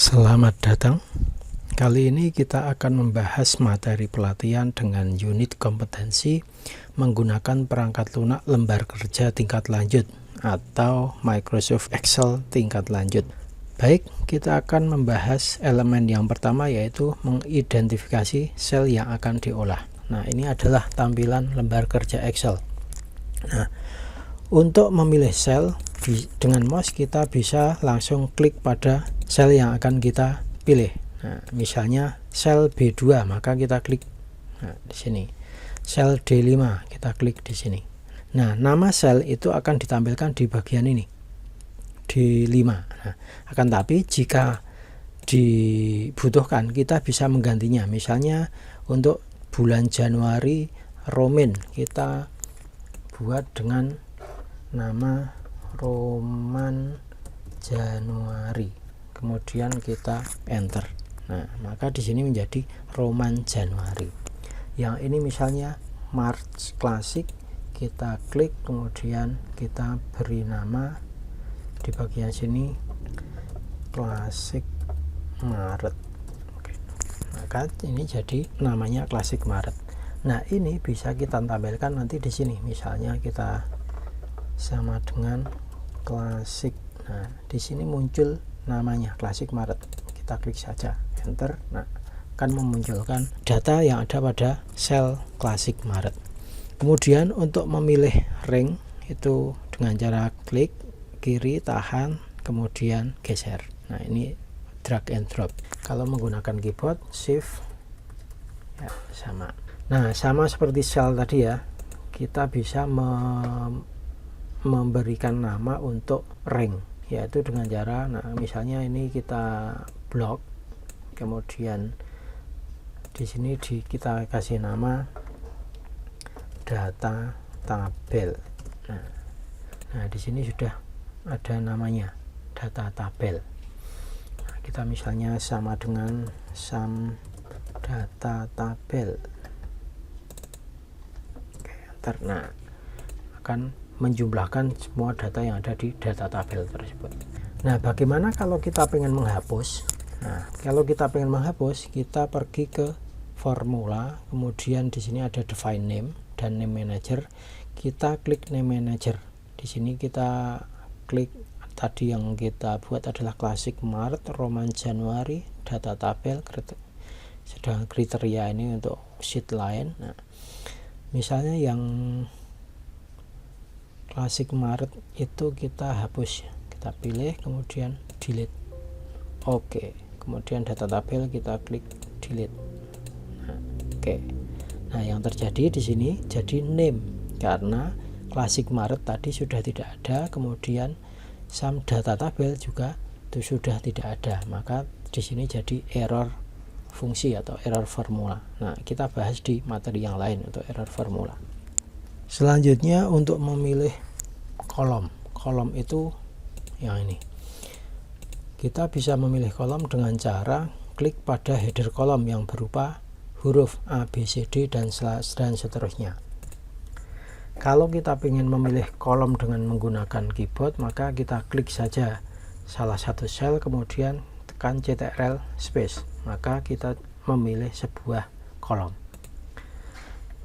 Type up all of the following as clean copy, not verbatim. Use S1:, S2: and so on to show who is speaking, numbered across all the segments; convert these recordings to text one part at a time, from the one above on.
S1: Selamat datang. Kali ini kita akan membahas materi pelatihan dengan unit kompetensi menggunakan perangkat lunak lembar kerja tingkat lanjut atau Microsoft Excel tingkat lanjut. Baik, kita akan membahas elemen yang pertama, yaitu mengidentifikasi sel yang akan diolah. Nah, ini adalah tampilan lembar kerja Excel. Nah, untuk memilih sel dengan mouse kita bisa langsung klik pada sel yang akan kita pilih. Nah, misalnya sel B2, maka kita klik di sini. Sel D5, kita klik di sini. Nah, nama sel itu akan ditampilkan di bagian ini, D5. Nah, akan tapi jika dibutuhkan kita bisa menggantinya. Misalnya untuk bulan Januari Roman, kita buat dengan nama Roman Januari, kemudian kita enter. Nah, maka di sini menjadi Roman Januari. Yang ini misalnya March Classic, kita klik, kemudian kita beri nama di bagian sini Classic Maret. Oke. Maka ini jadi namanya Classic Maret. Nah, ini bisa kita tampilkan nanti di sini. Misalnya kita sama dengan Classic. Nah, di sini muncul namanya Classic Maret. Kita klik saja enter. Nah, akan memunculkan data yang ada pada sel Classic Maret. Kemudian untuk memilih ring itu dengan cara klik kiri, tahan, kemudian geser. Nah, ini drag and drop. Kalau menggunakan keyboard shift ya sama. Nah, sama seperti sel tadi ya, kita bisa memberikan nama untuk ring, yaitu dengan cara, nah misalnya ini kita blok, kemudian di sini kita kasih nama data tabel. Nah, di sini sudah ada namanya data tabel. Nah, kita misalnya sama dengan sum data tabel. Oke, enter. Nah, akan menjumlahkan semua data yang ada di data tabel tersebut. Nah, bagaimana kalau kita pengen menghapus? Nah, kalau kita pengen menghapus, kita pergi ke formula, kemudian di sini ada define name dan name manager. Kita klik name manager. Di sini kita klik tadi yang kita buat adalah Classic Maret, Roman Januari, data tabel, sedang kriteria ini untuk sheet lain. Nah, misalnya yang Classic Maret itu kita hapus, kita pilih kemudian delete. Oke, kemudian data tabel kita klik delete. Nah, oke. Nah, yang terjadi di sini jadi name karena Classic Maret tadi sudah tidak ada, kemudian sum data tabel juga itu sudah tidak ada, maka di sini jadi error fungsi atau error formula. Nah, kita bahas di materi yang lain untuk error formula. Selanjutnya untuk memilih kolom itu yang ini. Kita bisa memilih kolom dengan cara klik pada header kolom yang berupa huruf A, B, C, D dan seterusnya. Kalau kita ingin memilih kolom dengan menggunakan keyboard, maka kita klik saja salah satu sel, kemudian tekan Ctrl space, maka kita memilih sebuah kolom.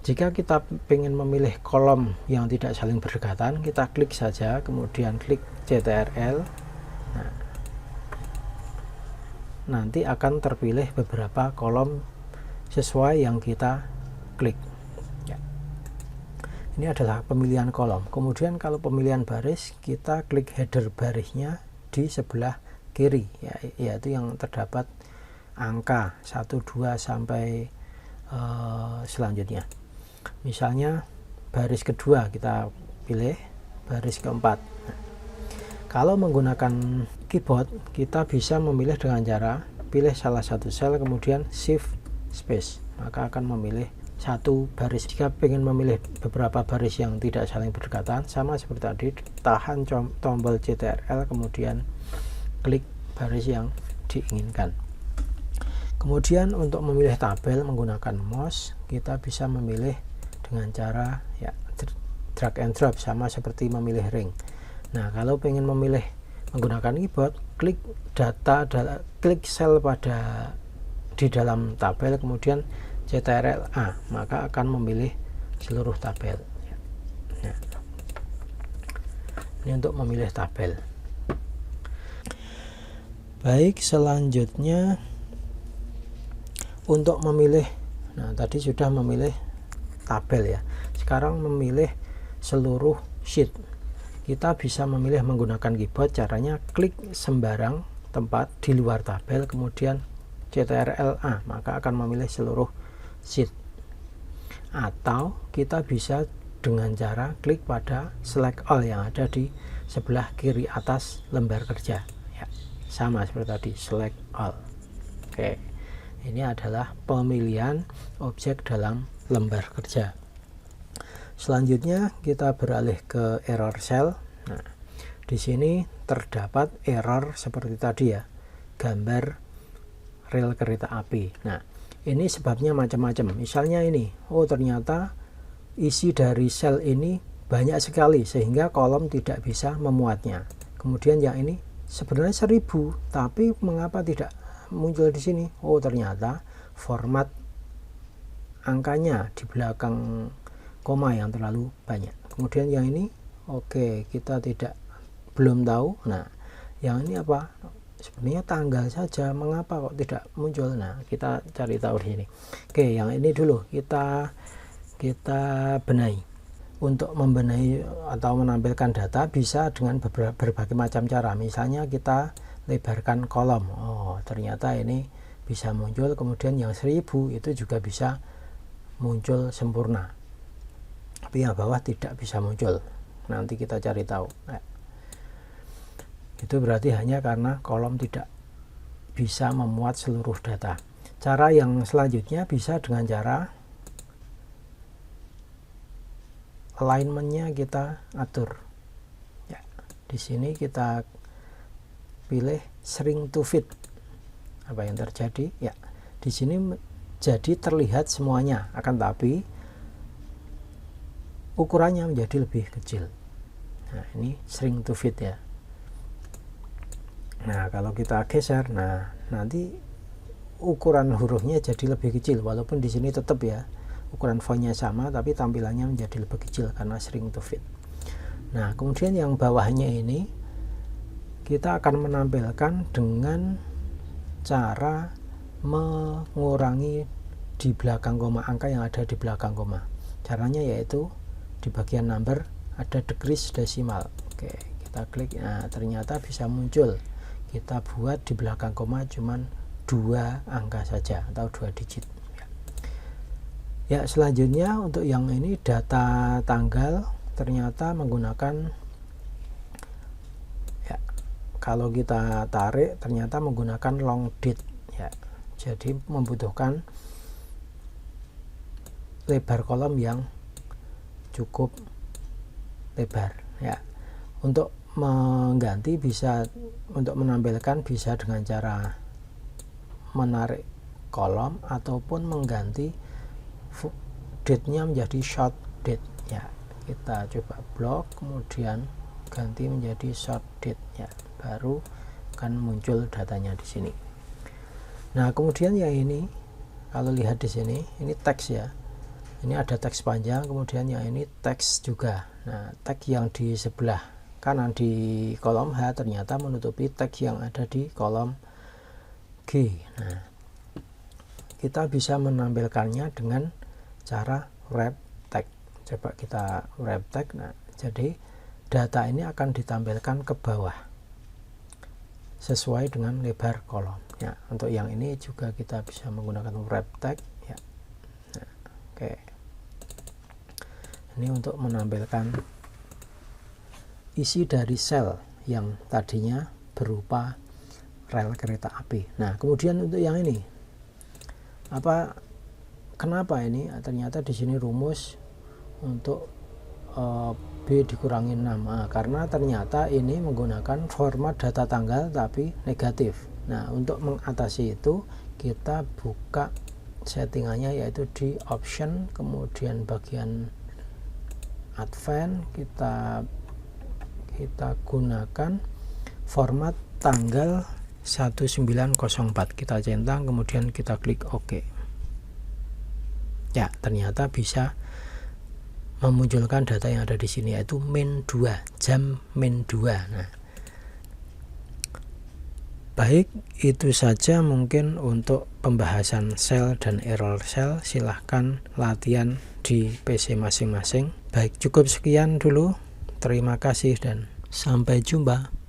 S1: Jika kita ingin memilih kolom yang tidak saling berdekatan, kita klik saja, kemudian klik Ctrl. Nah, nanti akan terpilih beberapa kolom sesuai yang kita klik. Ya. Ini adalah pemilihan kolom. Kemudian kalau pemilihan baris, kita klik header barisnya di sebelah kiri, yaitu yang terdapat angka 1, 2 sampai selanjutnya. Misalnya baris kedua kita pilih, baris keempat. Nah, kalau menggunakan keyboard kita bisa memilih dengan cara pilih salah satu sel, kemudian shift space, maka akan memilih satu baris. Jika ingin memilih beberapa baris yang tidak saling berdekatan, sama seperti tadi, tahan tombol Ctrl, kemudian klik baris yang diinginkan. Kemudian untuk memilih tabel menggunakan mouse, kita bisa memilih dengan cara ya drag and drop, sama seperti memilih ring. Nah, kalau pengen memilih menggunakan keyboard, klik data, klik sel di dalam tabel, kemudian Ctrl A, maka akan memilih seluruh tabel. Nah, ini untuk memilih tabel. Baik, selanjutnya untuk memilih, nah tadi sudah memilih tabel ya, sekarang memilih seluruh sheet. Kita bisa memilih menggunakan keyboard, caranya klik sembarang tempat di luar tabel, kemudian Ctrl A, maka akan memilih seluruh sheet. Atau kita bisa dengan cara klik pada select all yang ada di sebelah kiri atas lembar kerja ya, sama seperti tadi, select all. Oke, ini adalah pemilihan objek dalam lembar kerja. Selanjutnya kita beralih ke error cell. Nah, di sini terdapat error seperti tadi ya, gambar rel kereta api. Nah, ini sebabnya macam-macam. Misalnya ini, oh ternyata isi dari sel ini banyak sekali sehingga kolom tidak bisa memuatnya. Kemudian yang ini sebenarnya 1000, tapi mengapa tidak muncul di sini? Oh ternyata format angkanya di belakang koma yang terlalu banyak. Kemudian yang ini oke, kita belum tahu. Nah, yang ini apa? Sebenarnya tanggal saja, mengapa kok tidak muncul? Nah, kita cari tahu di sini. Oke, yang ini dulu kita benahi. Untuk membenahi atau menampilkan data bisa dengan berbagai macam cara. Misalnya kita lebarkan kolom. Oh, ternyata ini bisa muncul. Kemudian yang 1000 itu juga bisa muncul sempurna. Tapi yang bawah tidak bisa muncul. Nanti kita cari tahu. Nah, itu berarti hanya karena kolom tidak bisa memuat seluruh data. Cara yang selanjutnya bisa dengan cara alignment-nya kita atur. Ya, di sini kita pilih shrink to fit. Apa yang terjadi? Ya, di sini jadi terlihat semuanya, akan tapi ukurannya menjadi lebih kecil. Nah, ini shrink to fit ya. Nah, kalau kita geser, nah nanti ukuran hurufnya jadi lebih kecil, walaupun di sini tetap ya ukuran fontnya sama, tapi tampilannya menjadi lebih kecil karena shrink to fit. Nah, kemudian yang bawahnya ini kita akan menampilkan dengan cara mengurangi di belakang koma, angka yang ada di belakang koma. Caranya yaitu di bagian number ada decrease desimal. Oke, kita klik, nah ternyata bisa muncul. Kita buat di belakang koma cuman 2 angka saja atau 2 digit. Ya, selanjutnya untuk yang ini data tanggal ternyata menggunakan ya, kalau kita tarik ternyata menggunakan long date ya. Jadi membutuhkan lebar kolom yang cukup lebar ya. Untuk mengganti bisa, untuk menampilkan bisa dengan cara menarik kolom ataupun mengganti date-nya menjadi short date ya. Kita coba blok kemudian ganti menjadi short date ya, baru akan muncul datanya di sini. Nah, kemudian yang ini kalau lihat di sini ini teks ya. Ini ada teks panjang, kemudian yang ini teks juga. Nah, teks yang di sebelah kanan di kolom H ternyata menutupi teks yang ada di kolom G. Nah, kita bisa menampilkannya dengan cara wrap tag. Coba kita wrap tag. Nah, jadi data ini akan ditampilkan ke bawah sesuai dengan lebar kolom ya. Untuk yang ini juga kita bisa menggunakan wrap tag ya. Nah, oke. Ini untuk menampilkan isi dari sel yang tadinya berupa rel kereta api. Nah, kemudian untuk yang ini kenapa ini? Ternyata di sini rumus untuk B dikurangi 6 karena ternyata ini menggunakan format data tanggal tapi negatif. Nah, untuk mengatasi itu kita buka settingannya yaitu di option, kemudian bagian advance kita gunakan format tanggal 1904, kita centang kemudian kita klik OK. Ya, ternyata bisa memunculkan data yang ada di sini, yaitu min 2, jam min 2. Nah, baik, itu saja mungkin untuk pembahasan sel dan error sel. Silahkan latihan di PC masing-masing. Baik, cukup sekian dulu. Terima kasih dan sampai jumpa.